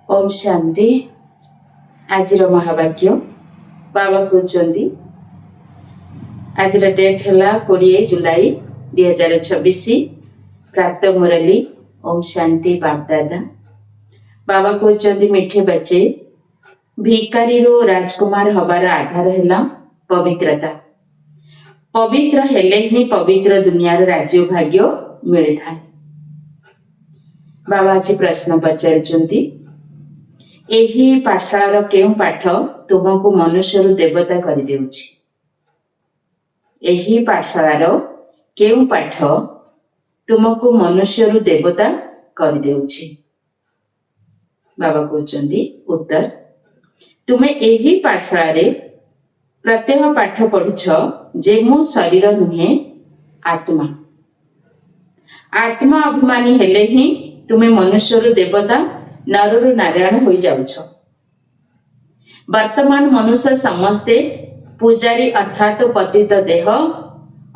ओम शांति। आज महावाक्य बाबा कहते आज डेट है 20 जुलाई 2026। प्राप्त मुरली ओम शांति बापदादा। बाबा कहते मिठे बच्चे भिकारी रो राजकुमार हबार आधार है पवित्रता। पवित्र हेले ही पवित्र दुनियार राज्य भाग्य मिले था। बाबा आज प्रश्न पचारुचंती एही पाठशालार केउं पाठ तुमको मनुष्य देवता कर देउछि? एही पाठशालार केउं पाठ तुमको मनुष्य देवता कर देउछि? बाबा कहउचंदी उत्तर तुमे एही पाठशाला रे प्रत्येक पाठ पढ़ुछ जे मो शरीर नुहे आत्मा। आत्मा अभिमानी हेले ही तुमे मनुष्य देवता नरु नारायण हो जाउछ। वर्तमान मनुष्य समस्ते पूजारी अर्थात पतित देह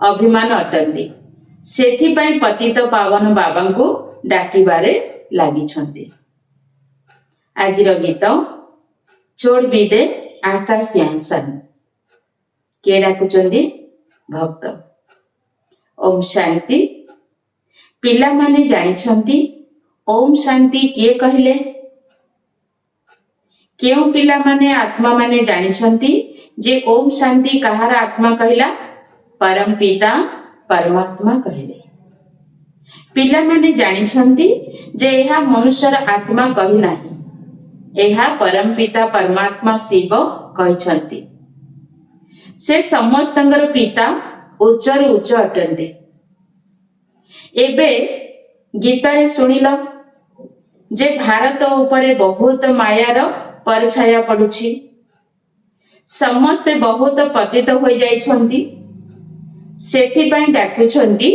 अभिमान अटंती। सेथिपाई पतित पावन बाबा को डाकिबारे लागिछंती। आजिर गीत छोड़ विदे आकाश यांसन के डाकुचंदी भक्त। ओम शांति। पिला माने जानिछंती ओम शांति किए कहले? केउ पिला माने आत्मा माने जानिछंती जे ओम शांति कहार आत्मा कहला? परम पिता परमात्मा कहले। पिला माने जानिछंती जे एहा मनुष्यर आत्मा कहि नाही, एहा परम पिता परमात्मा शिव कहिछंती। से समस्तंगर पिता उच्चर उच्च अटंती। एबे गीतारे सुनिल जे भारत उपरे बहुत मायार परछाया पड़ुछि। समस्ते बहुत पतित हो जाइछंती। सेथिपाई डाकुछंती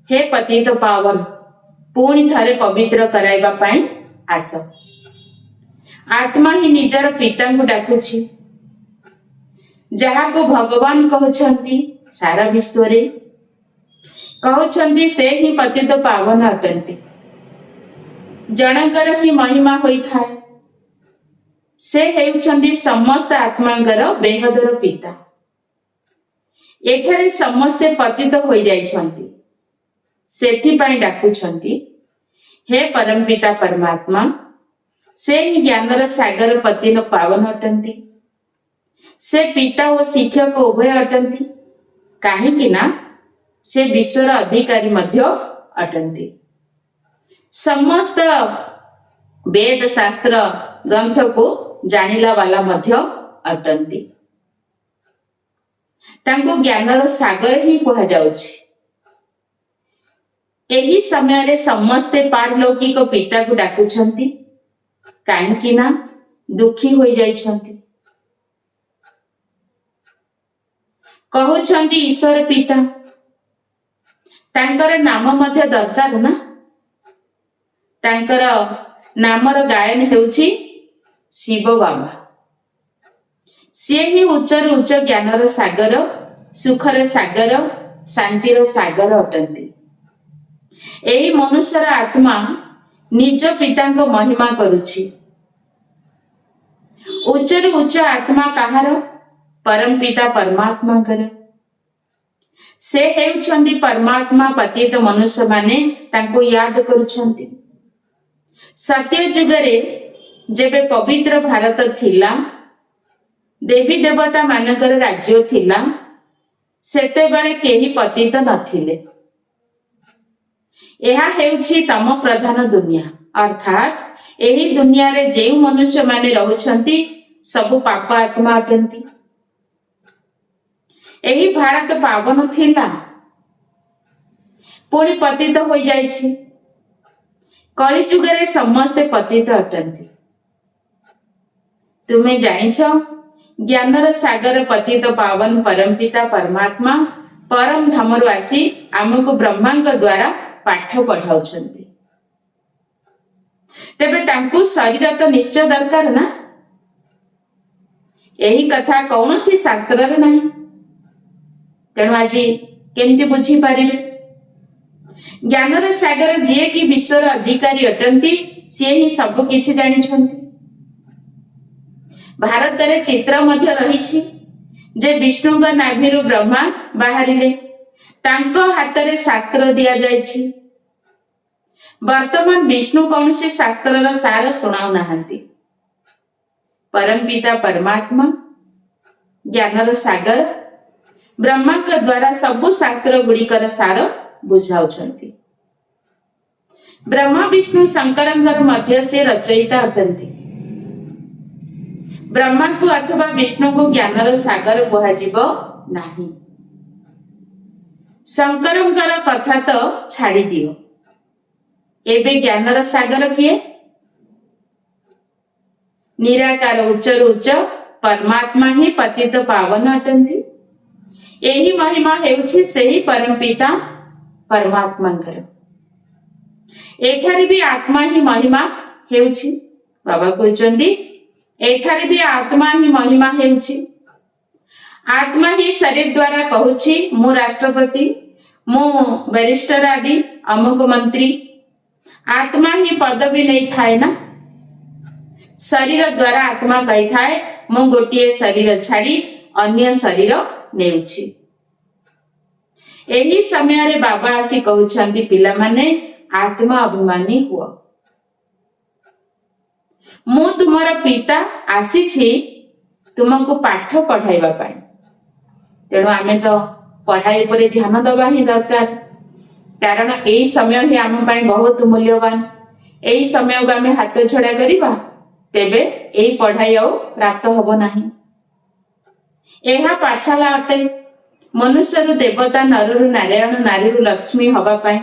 हे पतित पावन पुणी थरे पवित्र कराइबा पाई आस। आत्मा ही निजर पिता को डाकुछि जहा को भगवान कहउछंती सारा विश्व रे कहउछंती से ही पतित पावन अटंती। जनकर ही महिमा होई थाए। से हेउछंती समस्त आत्मांगर बेहदर पिता। एठारे समस्ते पतित होई जाइछंती। सेथिपाई डाकुछंती हे परम पिता परमात्मा से ही ज्ञानर सागर पतित पावन अटंती। से पिता और शिक्षक उभय अटंती। काहेकि ना से विश्वर अधिकारी मध्य अटंती। समस्त वेद शास्त्र ग्रंथ को जानिला वाला मध्य अटंती। तांको ज्ञानर सागर ही कहा जाउछि। एही समय रे समस्ते पारलौकिक पिता को डाकुछंती काहेकि ना दुखी होई जाइछंती। कहउछंती ईश्वर पिता तांकर नाम मध्य दरकार ना। तांकर नामर गायन हेउछि शिव बाबा। से ही उच्चर उच्च ज्ञानर सागर सुखर सागर शांतिर सागर अटंती। एही मनुष्यर आत्मा निज पिता को महिमा करुछि। उच्चर उच्च आत्मा कहार? परम पिता परमात्मा कर। से हेउछंती परमात्मा पतित मनुष्य माने तांको याद करुछंती। सत्य जुगरे जेबे पवित्र भारत थिला देवी देवता मानकर राज्य थिला सेते बेले केही पतित नथिले। एहा हेउछि तम प्रधान दुनिया अर्थात एही दुनिया रे जे मनुष्य माने रहुछंती सब पाप आत्मा अटंती। एही भारत पावन थिला पुणी पतित हो जाइछि। कली जुगरे समस्ते पतित अटंती। तुमे जानिछ ज्ञानर सागर पतित पावन परम पिता परमात्मा परम धामरु आसी आमको ब्रह्मांग द्वारा पाठ पढ़ाउछंती। तेबे तांकु शरीर तो निश्चय दरकार ना। एही कथा कौनसी शास्त्र रे नहीं। तेणु आज केमती बुझी पारिबे? ଜ୍ଞାନର ସାଗର ଯିଏ କି ବିଶ୍ୱର ଅଧିକାରୀ ଅଟନ୍ତି ସିଏ ହିଁ ସବୁ କିଛି ଜାଣିଛନ୍ତି। ଭାରତରେ ଚିତ୍ର ମଧ୍ୟ ରହିଛି ଯେ ବିଷ୍ଣୁଙ୍କ ନାଭିରୁ ବ୍ରହ୍ମା ବାହାରିଲେ, ତାଙ୍କ ହାତରେ ଶାସ୍ତ୍ର ଦିଆଯାଇଛି। ବର୍ତ୍ତମାନ ବିଷ୍ଣୁ କୌଣସି ଶାସ୍ତ୍ରର ସାର ଶୁଣାଉନାହାନ୍ତି। ପରମପିତା ପରମାତ୍ମା ଜ୍ଞାନର ସାଗର ବ୍ରହ୍ମାଙ୍କ ଦ୍ୱାରା ସବୁ ଶାସ୍ତ୍ର ଗୁଡିକର ସାର ବୁଝାଉଛନ୍ତି। ବ୍ରହ୍ମା ବିଷ୍ଣୁ ଶଙ୍କରଙ୍କର ମଧ୍ୟ ସେ ରଚୟିତା ଅଟନ୍ତି। ବ୍ରହ୍ମାଙ୍କୁ ଅଥବା ବିଷ୍ଣୁଙ୍କୁ ଜ୍ଞାନର ସାଗର କୁହାଯିବ ନାହିଁ। ଶଙ୍କରଙ୍କର କଥା ତ ଛାଡ଼ି ଦିଅ, ଏବେ ଜ୍ଞାନର ସାଗର କିଏ? ନିରାକାର ଉଚ୍ଚରୁ ଉଚ୍ଚ ପରମାତ୍ମା ହିଁ ପତିତ ପାବନ ଅଟନ୍ତି। ଏହି ମହିମା ହେଉଛି ସେହି ପରମପିତା ପରମାତ୍ମାଙ୍କର। ଏଠାରେ ବି ଆତ୍ମା ହିଁ ମହିମା ହେଉଛି। ବାବା କହୁଛନ୍ତି ଏଠାରେ ବି ଆତ୍ମା ହିଁ ମହିମା ହେଉଛି। ଆତ୍ମା ହିଁ ଶରୀର ଦ୍ୱାରା କହୁଛି ମୁଁ ରାଷ୍ଟ୍ରପତି, ମୁଁ ବ୍ୟାରିଷ୍ଟର ଆଦି ଅମୁକ ମନ୍ତ୍ରୀ। ଆତ୍ମା ହିଁ ପଦବୀ ନେଇଥାଏ ନା। ଶରୀର ଦ୍ୱାରା ଆତ୍ମା କହିଥାଏ ମୁଁ ଗୋଟିଏ ଶରୀର ଛାଡ଼ି ଅନ୍ୟ ଶରୀର ନେଉଛି। ଏହି ସମୟରେ ବାବା ଆସି କହୁଛନ୍ତି ପିଲାମାନେ ଆତ୍ମା ଅଭିମାନୀ ହୁଅ। ମୁଁ ତୁମର ପିତା ଆସିଛି ତୁମକୁ ପାଠ ପଢାଇବା ପାଇଁ। ତେଣୁ ଆମେ ତ ପଢାଇ ଉପରେ ଧ୍ୟାନ ଦେବା ହିଁ ଦରକାର, କାରଣ ଏଇ ସମୟ ହିଁ ଆମ ପାଇଁ ବହୁତ ମୂଲ୍ୟବାନ। ଏଇ ସମୟକୁ ଆମେ ହାତ ଛଡା କରିବା ତେବେ ଏଇ ପଢାଇ ଆଉ ପ୍ରାପ୍ତ ହବ ନାହିଁ। ଏହା ପାଠଶାଳା ଅଟେ। ମନୁଷ୍ୟରୁ ଦେବତା, ନରରୁ ନାରାୟଣ, ନାରୀରୁ ଲକ୍ଷ୍ମୀ ହବା ପାଇଁ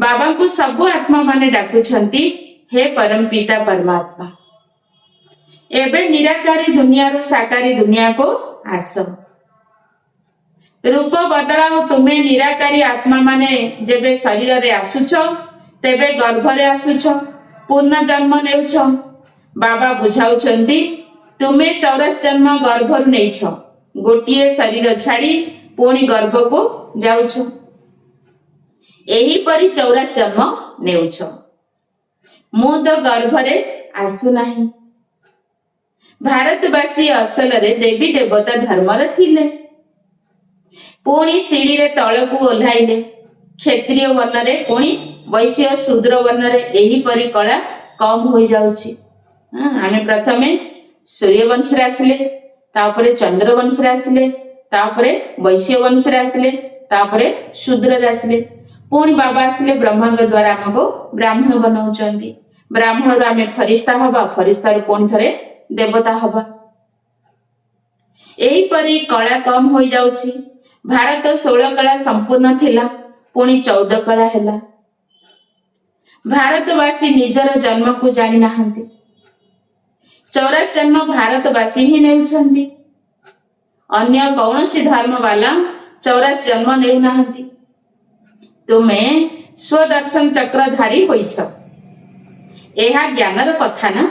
ବାବାଙ୍କୁ ସବୁ ଆତ୍ମା ମାନେ ଡାକୁଛନ୍ତି ହେ ପରମପିତା ପରମାତ୍ମା, ଏବେ ନିରାକାରୀ ଦୁନିଆରୁ ସାକାରୀ ଦୁନିଆକୁ ଆସ। ରୂପ ବଦଳାଅ। ତୁମେ ନିରାକାରୀ ଆତ୍ମା ମାନେ ଯେବେ ଶରୀରରେ ଆସୁଛ ତେବେ ଗର୍ଭରେ ଆସୁଛ, ପୂର୍ଣ୍ଣ ଜନ୍ମ ନେଉଛ। ବାବା ବୁଝାଉଛନ୍ତି ତୁମେ 84 ଜନ୍ମ ଗର୍ଭରୁ ନେଇଛ, ଗୋଟିଏ ଶରୀର ଛାଡ଼ି ପୁଣି ଗର୍ଭକୁ ଯାଉଛ, ଏହିପରି 84 ଜନ୍ମ ନେଉଛ। ମୁଁ ତ ଗର୍ଭରେ ଆସୁନାହିଁ। ଭାରତବାସୀ ଅସଲରେ ଦେବୀ ଦେବତା ଧର୍ମର ଥିଲେ, ପୁଣି ସିଡ଼ିରେ ତଳକୁ ଓହ୍ଲାଇଲେ। କ୍ଷତ୍ରିୟ ବର୍ଣ୍ଣରେ ପୁଣି ବୈଶ୍ୟ ଶୂଦ୍ର ବର୍ଣ୍ଣରେ ଏହିପରି କଳା କମ ହୋଇଯାଉଛି। ଆମେ ପ୍ରଥମେ ସୂର୍ଯ୍ୟ ବଂଶରେ ଆସିଲେ, ତାପରେ ଚନ୍ଦ୍ର ବଂଶରେ ଆସିଲେ, ତାପରେ ବୈଶ୍ୟ ବଂଶରେ ଆସିଲେ, ତାପରେ ଶୂଦ୍ରରେ ଆସିଲେ। ପୁଣି ବାବା ଆସିଲେ ବ୍ରହ୍ମାଙ୍କ ଦ୍ୱାରା ଆମକୁ ବ୍ରାହ୍ମଣ ବନାଉଛନ୍ତି। ବ୍ରାହ୍ମଣରୁ ଆମେ ଫରିସ୍ତା ହବା, ଫରିସ୍ତାରୁ ପୁଣି ଥରେ ଦେବତା ହବା। ଏହିପରି କଳା କମ ହୋଇଯାଉଛି। ଭାରତ 16 କଳା ସମ୍ପୂର୍ଣ୍ଣ ଥିଲା, ପୁଣି 14 କଳା ହେଲା। ଭାରତବାସୀ ନିଜର ଜନ୍ମକୁ ଜାଣି ନାହାନ୍ତି। 84 ଜନ୍ମ ଭାରତବାସୀ ହିଁ ନେଉଛନ୍ତି, ଅନ୍ୟ କୌଣସି ଧର୍ମ ବାଲା 84 ଜନ୍ମ ନେଉନାହାନ୍ତି। ତୁମେ ସ୍ୱଦର୍ଶନ ଚକ୍ରଧାରୀ ହୋଇଛ, ଏହା ଜ୍ଞାନର କଥା ନା।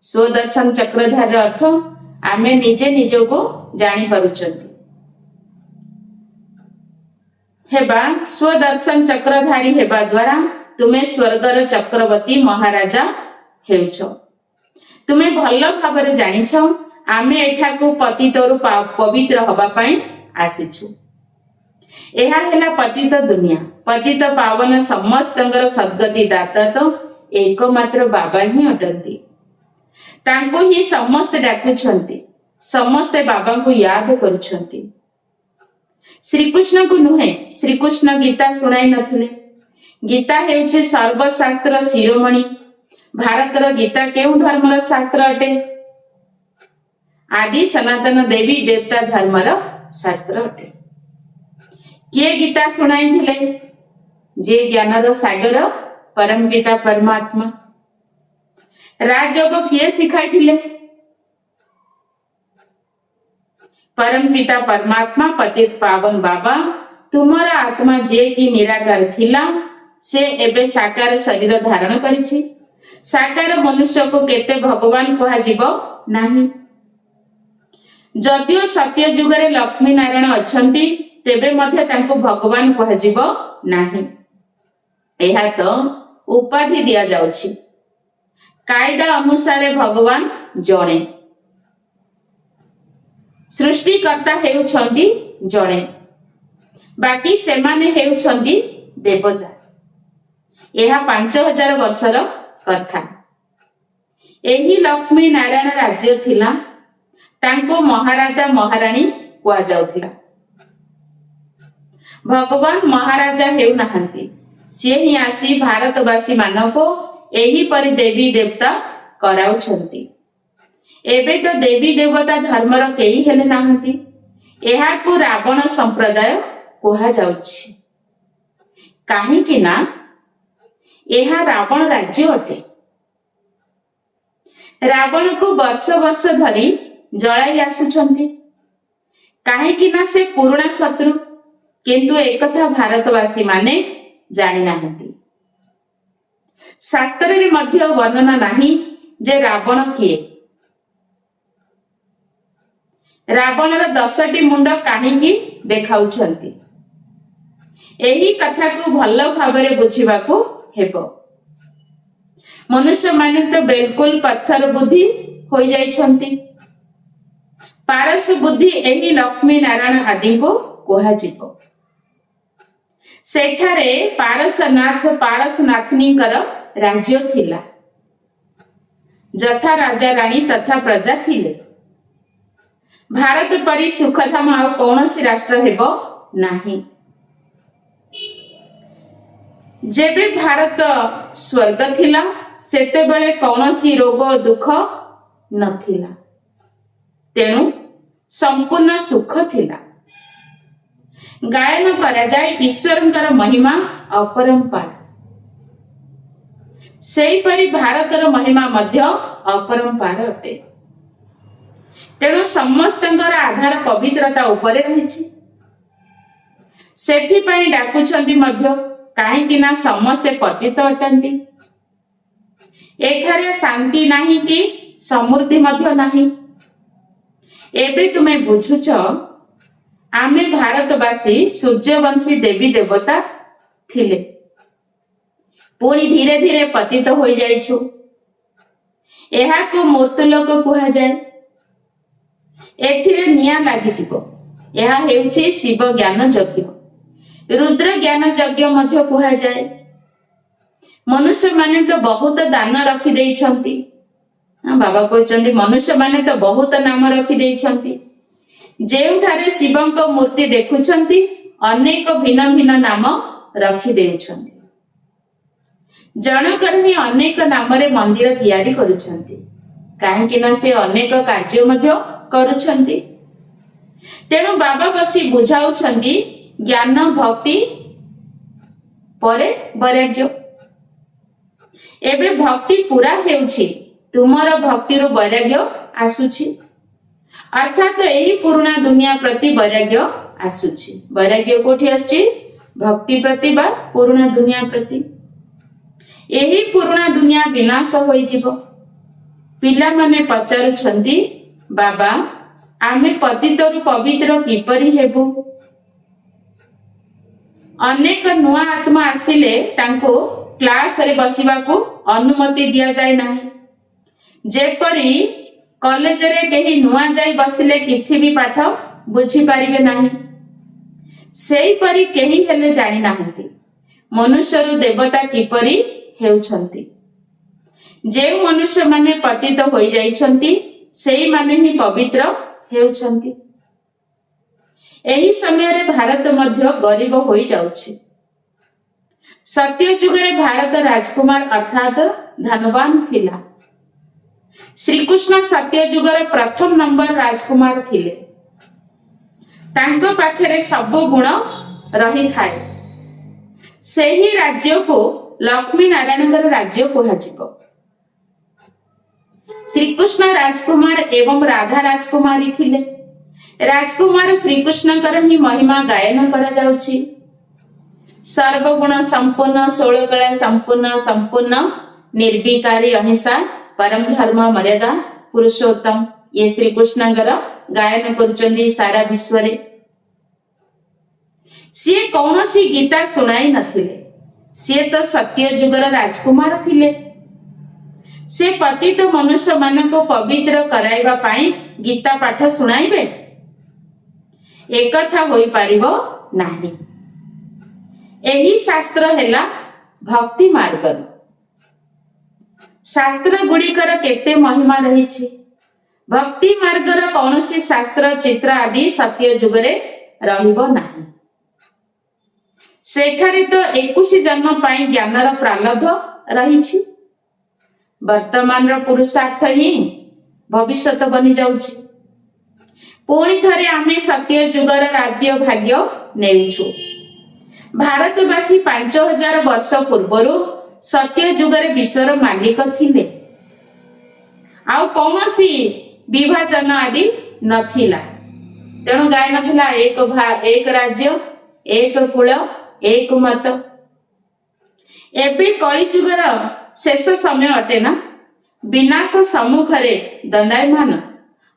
ସ୍ୱଦର୍ଶନ ଚକ୍ରଧାରୀର ଅର୍ଥ ଆମେ ନିଜେ ନିଜକୁ ଜାଣିପାରୁଛନ୍ତି। ହେବା ସ୍ୱଦର୍ଶନ ଚକ୍ରଧାରୀ ହେବା ଦ୍ୱାରା ତୁମେ ସ୍ୱର୍ଗର ଚକ୍ରବର୍ତ୍ତୀ ମହାରାଜା ହେଉଛ। ତୁମେ ଭଲ ଭାବରେ ଜାଣିଛ ଆମେ ଏଠାକୁ ପତିତରୁ ପବିତ୍ର ହବା ପାଇଁ ଆସିଛୁ। ଏହା ହେଲା ପତିତ ଦୁନିଆ। ପତିତ ପାବନ ସମସ୍ତଙ୍କର ସଦ୍ଗତି ଦାତା ତ ଏକମାତ୍ର ବାବା ହିଁ ଅଟନ୍ତି। ତାଙ୍କୁ ହିଁ ସମସ୍ତେ ଡାକୁଛନ୍ତି, ସମସ୍ତେ ବାବାଙ୍କୁ ୟାଦ କରୁଛନ୍ତି। ଶ୍ରୀକୃଷ୍ଣଙ୍କୁ ନୁହେଁ, ଶ୍ରୀକୃଷ୍ଣ ଗୀତା ଶୁଣାଇ ନଥିଲେ। ଗୀତା ହେଉଛି ସର୍ବଶାସ୍ତ୍ର ଶିରୋମଣି। ଭାରତର ଗୀତା କେଉଁ ଧର୍ମର ଶାସ୍ତ୍ର ଅଟେ? ଆଦି ସନାତନ ଦେବୀ ଦେବତା ଧର୍ମର ଶାସ୍ତ୍ର ଅଟେ। କିଏ ଗୀତା ଶୁଣାଇଥିଲେ? ଯେ ଜ୍ଞାନର ସାଗର ପରମପିତା ପରମାତ୍ମା। ରାଜଯୋଗ କିଏ ଶିଖାଇଥିଲେ? ପରମପିତା ପରମାତ୍ମା ପତିତ ପାବନ ବାବା। ତୁମର ଆତ୍ମା ଯିଏ କି ନିରାକାର ଥିଲା ସେ ଏବେ ସାକାର ଶରୀର ଧାରଣ କରିଛି। ସାକାର ମନୁଷ୍ୟକୁ କେତେ ଭଗବାନ କୁହାଯିବ ନାହିଁ। ଯଦିଓ ସତ୍ୟ ଯୁଗରେ ଲକ୍ଷ୍ମୀ ନାରାୟଣ ଅଛନ୍ତି ତେବେ ମଧ୍ୟ ତାଙ୍କୁ ଭଗବାନ କୁହାଯିବ ନାହିଁ। ଏହା ତ ଉପାଧି ଦିଆଯାଉଛି। କାଇଦା ଅନୁସାରେ ଭଗବାନ ଜଣେ, ସୃଷ୍ଟିକର୍ତ୍ତା ହେଉଛନ୍ତି ଜଣେ, ବାକି ସେମାନେ ହେଉଛନ୍ତି ଦେବତା। ଏହା 5000 ବର୍ଷର କଥା। ଏହି ଲକ୍ଷ୍ମୀ ନାରାୟଣ ରାଜ୍ୟ ଥିଲା, ତାଙ୍କୁ ମହାରାଜା ମହାରାଣୀ କୁହାଯାଉଥିଲା। ଭଗବାନ ମହାରାଜା ହେଉନାହାନ୍ତି, ସିଏ ହିଁ ଆସି ଭାରତବାସୀ ମାନଙ୍କୁ ଏହିପରି ଦେବୀ ଦେବତା କରାଉଛନ୍ତି। ଏବେ ତ ଦେବୀ ଦେବତା ଧର୍ମର କେହି ହେଲେ ନାହାନ୍ତି। ଏହାକୁ ରାବଣ ସମ୍ପ୍ରଦାୟ କୁହାଯାଉଛି। କାହିଁକି ନା ଏହା ରାବଣ ରାଜ୍ୟ ଅଟେ। ରାବଣକୁ ବର୍ଷ ବର୍ଷ ଧରି ଜଳାଇ ଆସୁଛନ୍ତି, କାହିଁକି ନା ସେ ପୁରୁଣା ଶତ୍ରୁ। କିନ୍ତୁ ଏକଥା ଭାରତବାସୀ ମାନେ ଜାଣିନାହାନ୍ତି। ଶାସ୍ତ୍ରରେ ମଧ୍ୟ ବର୍ଣ୍ଣନା ନାହିଁ ଯେ ରାବଣ କିଏ, ରାବଣର 10ଟି ମୁଣ୍ଡ କାହିଁକି ଦେଖାଉଛନ୍ତି। ଏହି କଥାକୁ ଭଲ ଭାବରେ ବୁଝିବାକୁ ହେବ। ମନୁଷ୍ୟମାନେ ତ ବିଲକୁଲ ପଥର ବୁଦ୍ଧି ହୋଇଯାଇଛନ୍ତି। ପାରସ ବୁଦ୍ଧି ଏହି ଲକ୍ଷ୍ମୀ ନାରାୟଣ ଆଦିଙ୍କୁ କୁହାଯିବ। ସେଠାରେ ପାରସନାଥନୀଙ୍କର ରାଜ୍ୟ ଥିଲା। ଯଥା ରାଜା ରାଣୀ ତଥା ପ୍ରଜା ଥିଲେ। ଭାରତ ପରି ସୁଖଧାମ ଆଉ କୌଣସି ରାଷ୍ଟ୍ର ହେବ ନାହିଁ। ଯେବେ ଭାରତ ସ୍ୱର୍ଗ ଥିଲା, ସେତେବେଳେ କୌଣସି ରୋଗ ଦୁଃଖ ନଥିଲା, ତେଣୁ ସମ୍ପୂର୍ଣ୍ଣ ସୁଖ ଥିଲା। ଗାୟନ କରାଯାଏ ଈଶ୍ୱରଙ୍କର ମହିମା ଅପରମ୍ପାର। ସେହିପରି ଭାରତର ମହିମା ମଧ୍ୟ ଅପରମ୍ପାର ଅଟେ। ତେଣୁ ସମସ୍ତଙ୍କର ଆଧାର ପବିତ୍ରତା ଉପରେ ରହିଛି। ସେଥିପାଇଁ ଡାକୁଛନ୍ତି ମଧ୍ୟ, କାହିଁକି ନା ସମସ୍ତେ ପତିତ ଅଟନ୍ତି। ଏଠାରେ ଶାନ୍ତି ନାହିଁ କି ସମୃଦ୍ଧି ମଧ୍ୟ ନାହିଁ। ଏବେ ତୁମେ ବୁଝୁଛ, ଆମେ ଭାରତବାସୀ ସୂର୍ଯ୍ୟବଂଶୀ ଦେବୀ ଦେବତା ଥିଲେ, ପୁଣି ଧୀରେ ଧୀରେ ପତିତ ହୋଇଯାଇଛୁ। ଏହାକୁ ମୃତ୍ୟୁଲୋକ କୁହାଯାଏ। ଏଥିରେ ନିଆଁ ଲାଗିଯିବ। ଏହା ହେଉଛି ଶିବ ଜ୍ଞାନ ଯଜ୍ଞ, ରୁଦ୍ର ଜ୍ଞାନ ଯଜ୍ଞ ମଧ୍ୟ କୁହାଯାଏ। ମନୁଷ୍ୟମାନେ ତ ବହୁତ ଦାନ ରଖିଦେଇଛନ୍ତି। ବାବା କହିଛନ୍ତି ମନୁଷ୍ୟମାନେ ତ ବହୁତ ନାମ ରଖିଦେଇଛନ୍ତି। ଯେଉଁଠାରେ ଶିବଙ୍କ ମୂର୍ତ୍ତି ଦେଖୁଛନ୍ତି, ଅନେକ ଭିନ୍ନ ଭିନ୍ନ ନାମ ରଖିଦେଉଛନ୍ତି। ଜଣକର ହିଁ ଅନେକ ନାମରେ ମନ୍ଦିର ତିଆରି କରୁଛନ୍ତି, କାହିଁକି ନା ସେ ଅନେକ କାର୍ଯ୍ୟ ମଧ୍ୟ କରୁଛନ୍ତି। ତେଣୁ ବାବା ବସି ବୁଝାଉଛନ୍ତି, ଜ୍ଞାନ ଭକ୍ତି ପରେ ବୈରାଗ୍ୟ। ଏବେ ଭକ୍ତି ପୁରା ହେଉଛି, ତୁମର ଭକ୍ତିରୁ ବୈରାଗ୍ୟ ଆସୁଛି। ଅର୍ଥାତ ଏହି ପୁରୁଣା ଦୁନିଆ ପ୍ରତି ବୈରାଗ୍ୟ ଆସୁଛି। ବୈରାଗ୍ୟ କୋଉଠି ଆସୁଛି? ଭକ୍ତି ପ୍ରତି ବା ପୁରୁଣା ଦୁନିଆ ପ୍ରତି। ଏହି ପୁରୁଣା ଦୁନିଆ ବିନାଶ ହୋଇଯିବ। ପିଲାମାନେ ପଚାରୁଛନ୍ତି, ବାବା ଆମେ ପତିତରୁ ପବିତ୍ର କିପରି ହେବୁ? ଅନେକ ନୂଆ ଆତ୍ମା ଆସିଲେ ତାଙ୍କୁ କ୍ଲାସରେ ବସିବାକୁ ଅନୁମତି ଦିଆଯାଏ ନାହିଁ। ଯେପରି କଲେଜରେ କେହି ନୂଆ ଯାଇ ବସିଲେ କିଛି ବି ପାଠ ବୁଝିପାରିବେ ନାହିଁ, ସେହିପରି କେହି ହେଲେ ଜାଣିନାହାନ୍ତି ମନୁଷ୍ୟରୁ ଦେବତା କିପରି ହେଉଛନ୍ତି। ଯେଉଁ ମନୁଷ୍ୟମାନେ ପତିତ ହୋଇଯାଇଛନ୍ତି, ସେଇମାନେ ହିଁ ପବିତ୍ର ହେଉଛନ୍ତି। ଏହି ସମୟରେ ଭାରତ ମଧ୍ୟ ଗରିବ ହୋଇଯାଉଛି। ସତ୍ୟ ଯୁଗରେ ଭାରତ ରାଜକୁମାର ଅର୍ଥାତ ଧନବାନ ଥିଲା। ଶ୍ରୀକୃଷ୍ଣ ସତ୍ୟ ଯୁଗର ପ୍ରଥମ ନମ୍ବର ରାଜକୁମାର ଥିଲେ। ତାଙ୍କ ପାଖରେ ସବୁ ଗୁଣ ରହିଥାଏ। ସେହି ରାଜ୍ୟକୁ ଲକ୍ଷ୍ମୀ ନାରାୟଣଙ୍କର ରାଜ୍ୟ କୁହାଯିବ। ଶ୍ରୀକୃଷ୍ଣ ରାଜକୁମାର ଏବଂ ରାଧା ରାଜକୁମାରୀ ଥିଲେ। ରାଜକୁମାର ଶ୍ରୀକୃଷ୍ଣଙ୍କର ହିଁ ମହିମା ଗାୟନ କରାଯାଉଛି। ସର୍ବଗୁଣ ସମ୍ପୂର୍ଣ୍ଣ, 16 କଳା ସମ୍ପୂର୍ଣ୍ଣ, ସମ୍ପୂର୍ଣ୍ଣ ନିର୍ବିକାରୀ, ଅହିଂସା, ପରମ ଧର୍ମ, ମର୍ଯ୍ୟାଦା ପୁରୁଷୋତ୍ତମ, ଇଏ ଶ୍ରୀକୃଷ୍ଣଙ୍କର ଗାୟନ କରୁଛନ୍ତି ସାରା ବିଶ୍ୱରେ। ସିଏ କୌଣସି ଗୀତା ଶୁଣାଇ ନଥିଲେ, ସିଏ ତ ସତ୍ୟ ଯୁଗର ରାଜକୁମାର ଥିଲେ। ସେ ପତିତ ମନୁଷ୍ୟମାନଙ୍କୁ ପବିତ୍ର କରାଇବା ପାଇଁ ଗୀତା ପାଠ ଶୁଣାଇବେ? ଏକଥା ହୋଇପାରିବ ନାହିଁ। ଏହି ଶାସ୍ତ୍ର ହେଲା ଭକ୍ତି ମାର୍ଗର। ଶାସ୍ତ୍ର ଗୁଡ଼ିକର କେତେ ମହିମା ରହିଛି। ଭକ୍ତି ମାର୍ଗର କୌଣସି ଶାସ୍ତ୍ର ଚିତ୍ର ଆଦି ସତ୍ୟ ଯୁଗରେ ରହିବ ନାହିଁ। ସେଠାରେ ତ 21 ଜନ୍ମ ପାଇଁ ଜ୍ଞାନର ପ୍ରାରବ୍ଧ ରହିଛି। ବର୍ତ୍ତମାନର ପୁରୁଷାର୍ଥ ହିଁ ଭବିଷ୍ୟତ ବନିଯାଉଛି। ପୁଣି ଥରେ ଆମେ ସତ୍ୟ ଯୁଗର ରାଜ୍ୟ ଭାଗ୍ୟ ନେଉଛୁ। ଭାରତବାସୀ 5000 ବର୍ଷ ପୂର୍ବରୁ ସତ୍ୟ ଯୁଗରେ ବିଶ୍ୱର ମାଲିକ ଥିଲେ। ଆଉ କୌଣସି ବିଭାଜନ ଆଦି ନଥିଲା। ତେଣୁ ଗାଇ ନଥିଲା ଏକ ରାଜ୍ୟ, ଏକ କୁଳ, ଏକ ମତ। ଏବେ କଳିଯୁଗର ଶେଷ ସମୟ ଅଟେ ନା? ବିନାଶ ସମ୍ମୁଖରେ ଦଣ୍ଡାୟମାନ।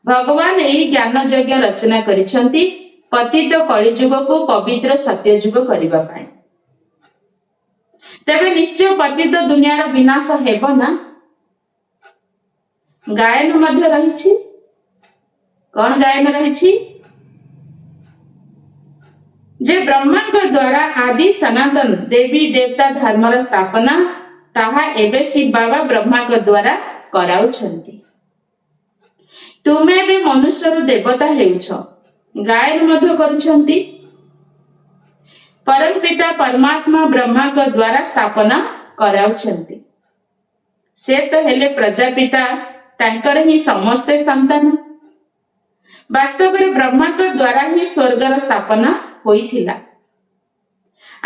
ଭଗବାନ ଏହି ଜ୍ଞାନ ଯଜ୍ଞ ରଚନା କରିଛନ୍ତି ପତିତ କଳିଯୁଗକୁ ପବିତ୍ର ସତ୍ୟ ଯୁଗ କରିବା ପାଇଁ। ତେବେ ନିଶ୍ଚୟ ପତିତ ଦୁନିଆର ବିନାଶ ହେବ ନା? ଗାୟନ ମଧ୍ୟ ରହିଛି। କଣ ଗାୟନ ରହିଛି? ଯେ ବ୍ରହ୍ମାଙ୍କ ଦ୍ୱାରା ଆଦି ସନାତନ ଦେବୀ ଦେବତା ଧର୍ମର ସ୍ଥାପନା ତାହା ଏବେ ଶିବ ବାବା ବ୍ରହ୍ମାଙ୍କ ଦ୍ୱାରା କରାଉଛନ୍ତି। ତୁମେ ଏବେ ମନୁଷ୍ୟରୁ ଦେବତା ହେଉଛ। ଗାୟନ ମଧ୍ୟ କରୁଛନ୍ତି। ପରମ ପିତା ପରମାତ୍ମା ବ୍ରହ୍ମାଙ୍କ ଦ୍ୱାରା ସ୍ଥାପନା କରାଉଛନ୍ତି। ସେ ତ ହେଲେ ପ୍ରଜାପିତା, ତାଙ୍କର ହିଁ ସମସ୍ତେ ସନ୍ତାନ। ବାସ୍ତବରେ ବ୍ରହ୍ମାଙ୍କ ଦ୍ୱାରା ହିଁ ସ୍ୱର୍ଗର ସ୍ଥାପନା ହୋଇଥିଲା।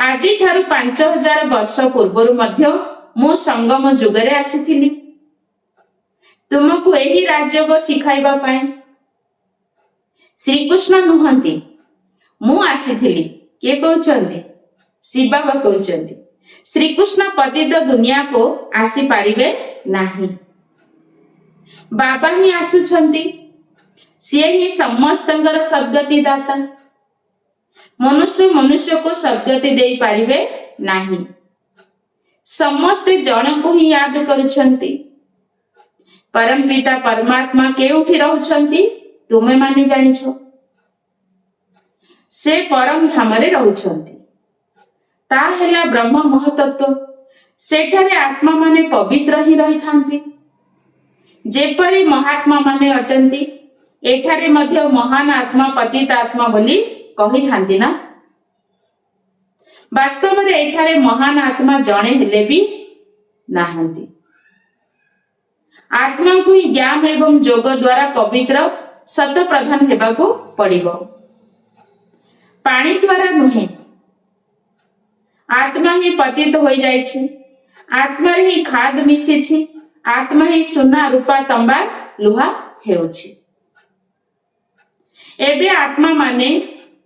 ଆଜିଠାରୁ 5000 ବର୍ଷ ପୂର୍ବରୁ ମଧ୍ୟ ମୁଁ ସଙ୍ଗମ ଯୁଗରେ ଆସିଥିଲି ତୁମକୁ ଏହି ରାଜଯୋଗ ଶିଖାଇବା ପାଇଁ। ଶ୍ରୀକୃଷ୍ଣ ନୁହନ୍ତି, ମୁଁ ଆସିଥିଲି। କିଏ କହୁଛନ୍ତି? ଶିବ ବାବା କହୁଛନ୍ତି। ଶ୍ରୀକୃଷ୍ଣ ପତିତ ଦୁନିଆକୁ ଆସିପାରିବେ ନାହିଁ। ବାବା ହିଁ ଆସୁଛନ୍ତି। ସିଏ ହିଁ ସମସ୍ତଙ୍କର ସଦ୍ଗତି ଦାତା। ମନୁଷ୍ୟକୁ ସଦ୍ଗତି ଦେଇପାରିବେ ନାହିଁ। ସମସ୍ତେ ଜଣକୁ ହିଁ ୟାଦ କରୁଛନ୍ତି। ପରମ ପିତା ପରମାତ୍ମା କେଉଁଠି ରହୁଛନ୍ତି ତୁମେ ମାନେ ଜାଣିଛ। ସେ ପରମ ଧାମରେ ରହୁଛନ୍ତି। ତା ହେଲା ବ୍ରହ୍ମ ମହତତ୍ଵ। ସେଠାରେ ଆତ୍ମା ମାନେ ପବିତ୍ର ହିଁ ରହିଥାନ୍ତି। ଯେପରି ମହାତ୍ମା ମାନେ ଅଟନ୍ତି, ଏଠାରେ ମଧ୍ୟ ମହାନ ଆତ୍ମା ପତିତ ଆତ୍ମା ବୋଲି କହିଥାନ୍ତି ନା? ବାସ୍ତବରେ ଏଠାରେ ମହାନ ଆତ୍ମା ଜଣେ ହେଲେ ବି ନାହାନ୍ତି। ଆତ୍ମାକୁ ହିଁ ଜ୍ଞାନ ଏବଂ ଯୋଗ ଦ୍ୱାରା ପବିତ୍ର ସତ ପ୍ରଧାନ ହେବାକୁ ପଡ଼ିବ, ପାଣି ଦ୍ୱାରା ନୁହେଁ। ଆତ୍ମା ହିଁ ପତିତ ହୋଇଯାଇଛି। ଆତ୍ମାରେ ହିଁ ଖାଦ ମିଶିଛି। ଆତ୍ମା ହିଁ ସୁନା, ରୂପା, ତମ୍ବା, ଲୁହା ହେଉଛି। ଏବେ ଆତ୍ମା ମାନେ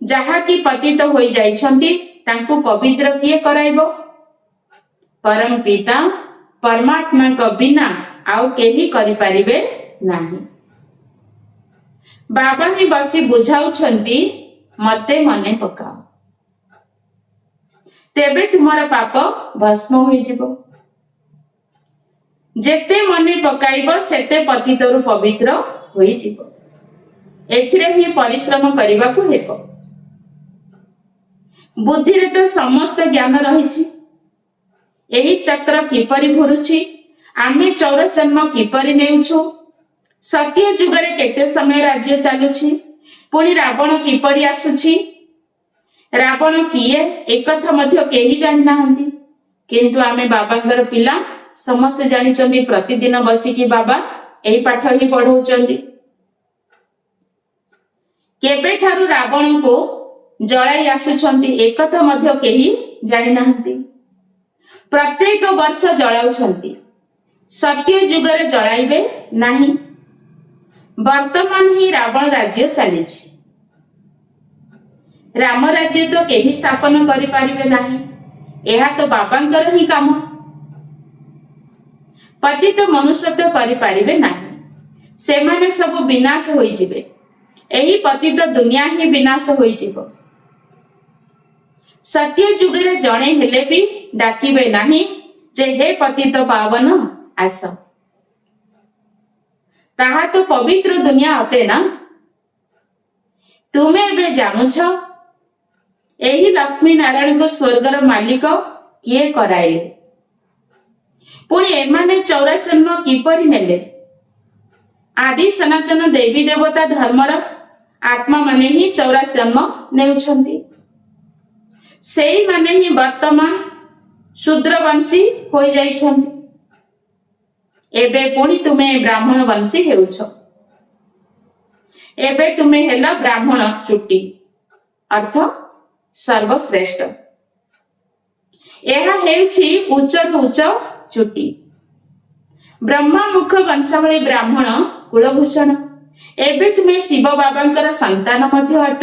ଯାହାକି ପତିତ ହୋଇଯାଇଛନ୍ତି ତାଙ୍କୁ ପବିତ୍ର କିଏ କରାଇବ? ପରମ ପିତା ପରମାତ୍ମାଙ୍କ ବିନା ଆଉ କେହି କରିପାରିବେ ନାହିଁ। ବାବା ହିଁ ବସି ବୁଝାଉଛନ୍ତି, ମତେ ମନେ ପକାଅ, ତେବେ ତୁମର ପାପ ଭସ୍ମ ହୋଇଯିବ। ଯେତେ ମନେ ପକାଇବ ସେତେ ପତିତରୁ ପବିତ୍ର ହୋଇଯିବ। ଏଥିରେ ହିଁ ପରିଶ୍ରମ କରିବାକୁ ହେବ। ବୁଦ୍ଧିରେ ତ ସମସ୍ତ ଜ୍ଞାନ ରହିଛି। ଏହି ଚକ୍ର କିପରି ଘୁରୁଛି, ଆମେ 84 ଜନ୍ମ କିପରି ନେଉଛୁ, ସତ୍ୟ ଯୁଗରେ କେତେ ସମୟ ରାଜ୍ୟ ଚାଲୁଛି, ପୁଣି ରାବଣ କିପରି ଆସୁଛି। ରାବଣ କିଏ ଏକଥା ମଧ୍ୟ କେହି ଜାଣିନାହାନ୍ତି। କିନ୍ତୁ ଆମେ ବାବାଙ୍କର ପିଲା ସମସ୍ତେ ଜାଣିଛନ୍ତି। ପ୍ରତିଦିନ ବସିକି ବାବା ଏହି ପାଠ ହିଁ ପଢଉଛନ୍ତି। କେବେଠାରୁ ରାବଣକୁ ଜଳାଇ ଆସୁଛନ୍ତି ଏକଥା ମଧ୍ୟ କେହି ଜାଣିନାହାନ୍ତି। ପ୍ରତ୍ୟେକ ବର୍ଷ ଜଳାଉଛନ୍ତି। ସତ୍ୟ ଯୁଗରେ ଜଳାଇବେ ନାହିଁ। ବର୍ତ୍ତମାନ ହିଁ ରାବଣ ରାଜ୍ୟ ଚାଲିଛି। ରାମ ରାଜ୍ୟ ତ କେହି ସ୍ଥାପନ କରିପାରିବେ ନାହିଁ। ଏହା ତ ବାବାଙ୍କର ହିଁ କାମ। ପତିତ ମନୁଷ୍ୟ ତ କରିପାରିବେ ନାହିଁ। ସେମାନେ ସବୁ ବିନାଶ ହୋଇଯିବେ। ଏହି ପତିତ ଦୁନିଆ ହିଁ ବିନାଶ ହୋଇଯିବ। ସତ୍ୟ ଯୁଗରେ ଜଣେ ହେଲେ ବି ଡାକିବେ ନାହିଁ ଯେ ହେ ପତିତ ପାବନ ଆସ। ତାହା ତ ପବିତ୍ର ଦୁନିଆ ଅଟେ ନା। ତୁମେ ଏବେ ଜାଣୁଛ ଏହି ଲକ୍ଷ୍ମୀ ନାରାୟଣଙ୍କୁ ସ୍ୱର୍ଗର ମାଲିକ କିଏ କରାଇଲେ? ପୁଣି ଏମାନେ ଚୌରାଜନ୍ମ କିପରି ନେଲେ? ଆଦି ସନାତନ ଦେବୀ ଦେବତା ଧର୍ମର ଆତ୍ମାମାନେ ହିଁ ଚୌରାଜନ୍ମ ନେଉଛନ୍ତି। ସେଇମାନେ ହିଁ ବର୍ତ୍ତମାନ ଶୂଦ୍ରବଂଶୀ ହୋଇଯାଇଛନ୍ତି। ଏବେ ପୁଣି ତୁମେ ବ୍ରାହ୍ମଣ ବଂଶୀ ହେଉଛ। ଏବେ ତୁମେ ହେଲ ବ୍ରାହ୍ମଣ ଚୁଟି ଅର୍ଥ ସର୍ବଶ୍ରେଷ୍ଠ। ଏହା ହେଉଛି ଉଚ୍ଚରୁ ଉଚ୍ଚ ଚୁଟି। ବ୍ରହ୍ମାମୁଖ ବଂଶାବଳୀ ବ୍ରାହ୍ମଣ କୁଳଭୂଷଣ। ଏବେ ତୁମେ ଶିବ ବାବାଙ୍କର ସନ୍ତାନ ମଧ୍ୟ ଅଟ।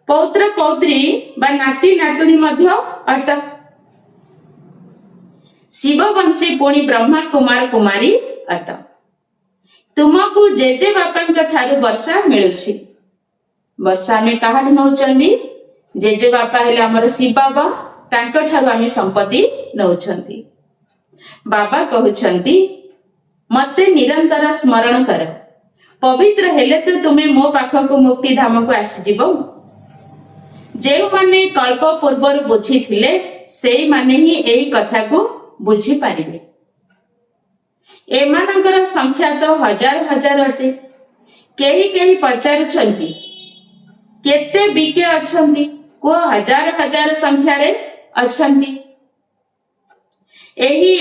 ପୌତ୍ର ପୌତ୍ରୀ ବା ନାତି ନାତୁଣୀ ମଧ୍ୟ ଅଟ। ଶିବ ବଂଶୀ ପୁଣି ବ୍ରହ୍ମା କୁମାର କୁମାରୀ ଅଟ। ତୁମକୁ ଜେଜେ ବାପାଙ୍କ ଠାରୁ ବର୍ଷା ମିଳୁଛି। ବର୍ଷା ଆମେ କାହାଠୁ ନଉଛନ୍ତି? ଜେଜେ ବାପା ହେଲେ ଆମର ଶିବ ବାବା, ତାଙ୍କ ଠାରୁ ଆମେ ସମ୍ପତ୍ତି ନଉଛନ୍ତି। ବାବା କହୁଛନ୍ତି ମତେ ନିରନ୍ତର ସ୍ମରଣ କର, ପବିତ୍ର ହେଲେ ତ ତୁମେ ମୋ ପାଖକୁ ମୁକ୍ତି ଧାମକୁ ଆସିଯିବ। ଯେଉଁମାନେ କଳ୍ପ ପୂର୍ବରୁ ବୁଝିଥିଲେ ସେଇମାନେ ହିଁ ଏହି କଥାକୁ ବୁଝିପାରିବେ। ଏମାନଙ୍କର ସଂଖ୍ୟା ତ ହଜାର ହଜାର ଅଟେ। କେହି କେହି ପଚାରୁଛନ୍ତି କେତେ ବିକେ ଅଛନ୍ତି? କୁହ ହଜାର ହଜାର ସଂଖ୍ୟାରେ ଅଛନ୍ତି। ଏହି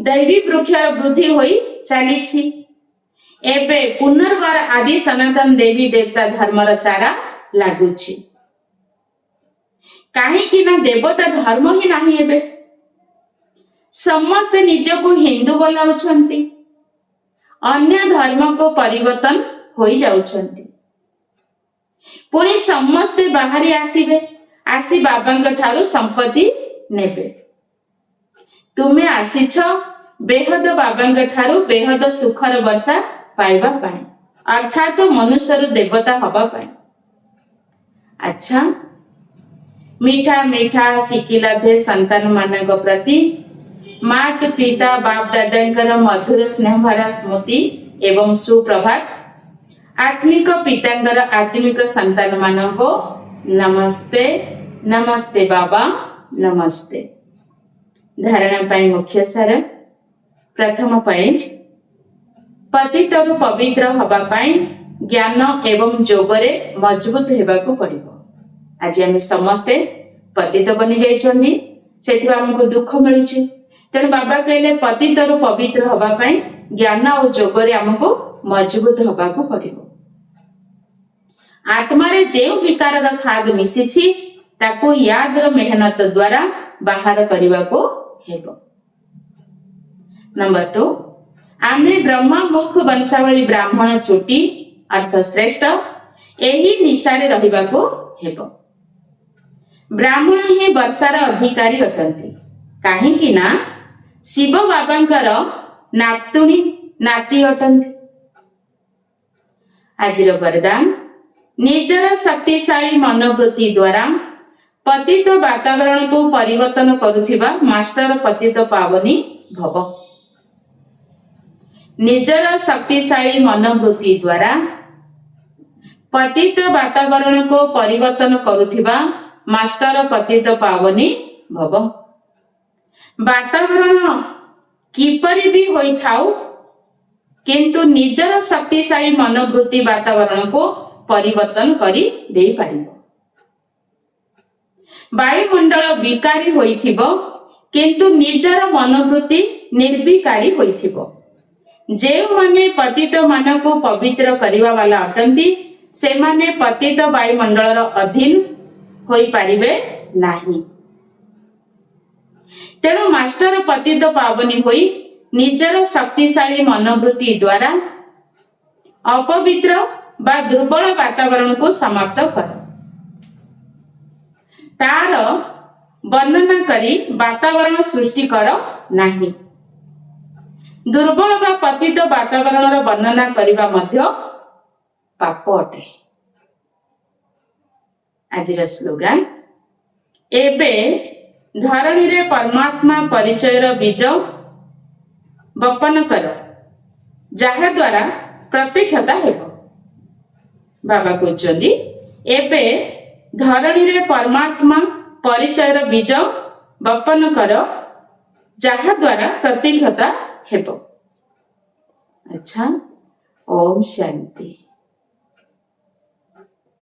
ଦୈବୀ ବୃକ୍ଷର ବୃଦ୍ଧି ହୋଇ ଚାଲିଛି। ଏବେ ପୁନର୍ବାର ଆଦି ସନାତନ ଦେବୀ ଦେବତା ଧର୍ମର ଚାରା ଲାଗୁଛି। କାହିଁକି ନା ଦେବତା ଧର୍ମ ହିଁ ନାହିଁ। ଏବେ ସମସ୍ତେ ନିଜକୁ ହିନ୍ଦୁ ବୋଲାଉଛନ୍ତି, ଅନ୍ୟ ଧର୍ମକୁ ପରିବର୍ତ୍ତନ ହୋଇଯାଉଛନ୍ତି। ପୁଣି ସମସ୍ତେ ବାହାରି ଆସିବେ, ଆସି ବାବାଙ୍କ ଠାରୁ ସମ୍ପତ୍ତି ନେବେ। ତୁମେ ଆସିଛ ବେହଦ ବାବାଙ୍କ ଠାରୁ ବେହଦ ସୁଖର ବର୍ଷା ପାଇବା ପାଇଁ, ଅର୍ଥାତ୍ ମନୁଷ୍ୟରୁ ଦେବତା ହବା ପାଇଁ। ଆଚ୍ଛା, ମିଠା ମିଠା ଶିଖିଲା ଦେ ସନ୍ତାନ ମାନଙ୍କ ପ୍ରତି ମାତ ପିତା ବାପ ଦାଦାଙ୍କର ମଧୁର ସ୍ନେହ ଭରା ସ୍ମୃତି ଏବଂ ସୁପ୍ରଭାତ। ଆତ୍ମିକ ପିତାଙ୍କର ଆତ୍ମିକ ସନ୍ତାନ ମାନଙ୍କୁ ନମସ୍ତେ। ନମସ୍ତେ ବାବା, ନମସ୍ତେ। ଧାରଣା ପାଇଁ ମୁଖ୍ୟ ସାର। ପ୍ରଥମ ପଏଣ୍ଟ, ପତିତରୁ ପବିତ୍ର ହବା ପାଇଁ ଜ୍ଞାନ ଏବଂ ଯୋଗରେ ମଜବୁତ ହେବାକୁ ପଡିବ। ଆଜି ଆମେ ସମସ୍ତେ ପତିତ ବନି ଯାଇଛନ୍ତି, ସେଥିରୁ ଆମକୁ ଦୁଃଖ ମିଳୁଛି। ତେଣୁ ବାବା କହିଲେ ପତିତରୁ ପବିତ୍ର ହବା ପାଇଁ ଜ୍ଞାନ ଓ ଯୋଗରେ ଆମକୁ ମଜବୁତ ହବାକୁ ପଡିବ। ଆତ୍ମାରେ ଯେଉଁ ବିକାରର ଖାଦ ମିଶିଛି ତାକୁ ୟାଦର ମେହନତ ଦ୍ୱାରା ବାହାର କରିବାକୁ ହେବ। ନମ୍ବର 2, ଆମେ ବ୍ରହ୍ମାମୁଖ ବଂଶାବଳୀ ବ୍ରାହ୍ମଣ ଚୁଟି ଅର୍ଥ ଶ୍ରେଷ୍ଠ, ଏହି ନିଶାରେ ରହିବାକୁ ହେବ। ବ୍ରାହ୍ମଣ ହିଁ ବର୍ଷାର ଅଧିକାରୀ ଅଟନ୍ତି। କାହିଁକି ନା ଶିବ ବାବାଙ୍କର ନାତୁଣୀ ନାତି ଅଟନ୍ତି। ଆଜିର ବରଦାନ, ନିଜର ଶକ୍ତିଶାଳୀ ମନୋବୃତ୍ତି ଦ୍ୱାରା ପତିତ ବାତାବରଣକୁ ପରିବର୍ତ୍ତନ କରୁଥିବା ମାଷ୍ଟର ପତିତ ପାବନୀ ଭବ। ନିଜର ଶକ୍ତିଶାଳୀ ମନୋବୃତ୍ତି ଦ୍ୱାରା ପତିତ ବାତାବରଣକୁ ପରିବର୍ତ୍ତନ କରୁଥିବା ମାଷ୍ଟର ପତିତ ପାବନୀ ଭବ। ବାତାବରଣ କିପରି ବି ହୋଇଥାଉ, କିନ୍ତୁ ନିଜର ଶକ୍ତିଶାଳୀ ମନୋବୃତ୍ତି ବାତାବରଣକୁ ପରିବର୍ତ୍ତନ କରି ଦେଇପାରିବ। ବାୟୁମଣ୍ଡଳ ବିକାରୀ ହୋଇଥିବ, କିନ୍ତୁ ନିଜର ମନୋବୃତ୍ତି ନିର୍ବିକାରୀ ହୋଇଥିବ। ଯେଉଁମାନେ ପତିତ ମାନଙ୍କୁ ପବିତ୍ର କରିବା ବାଲା ଅଟନ୍ତି, ସେମାନେ ପତିତ ବାୟୁମଣ୍ଡଳର ଅଧୀନ ହୋଇପାରିବେ ନାହିଁ। ତେଣୁ ମାଷ୍ଟର ପତିତ ପାବନୀ ହୋଇ ନିଜର ଶକ୍ତିଶାଳୀ ମନୋବୃତ୍ତି ଦ୍ୱାରା ଅପବିତ୍ର ବା ଦୁର୍ବଳ ବାତାବରଣକୁ ସମାପ୍ତ କର। ତାର ବର୍ଣ୍ଣନା କରି ବାତାବରଣ ସୃଷ୍ଟି କର ନାହିଁ। ଦୁର୍ବଳ ବା ପତିତ ବାତାବରଣର ବର୍ଣ୍ଣନା କରିବା ମଧ୍ୟ ପାପ ଅଟେ। ଆଜିର ସ୍ଲୋଗାନ, ଏବେ ଧରଣୀରେ ପରମାତ୍ମା ପରିଚୟର ବୀଜ ବପନ କର, ଯାହା ଦ୍ୱାରା ପ୍ରତ୍ୟକ୍ଷତା ହେବ। ବାବା କହୁଛନ୍ତି ଏବେ ଧରଣୀରେ ପରମାତ୍ମା ପରିଚୟର ବୀଜ ବପନ କର, ଯାହା ଦ୍ୱାରା ପ୍ରତ୍ୟକ୍ଷତା ହେବ। ଆଚ୍ଛା, ଓମ୍ ଶାନ୍ତି।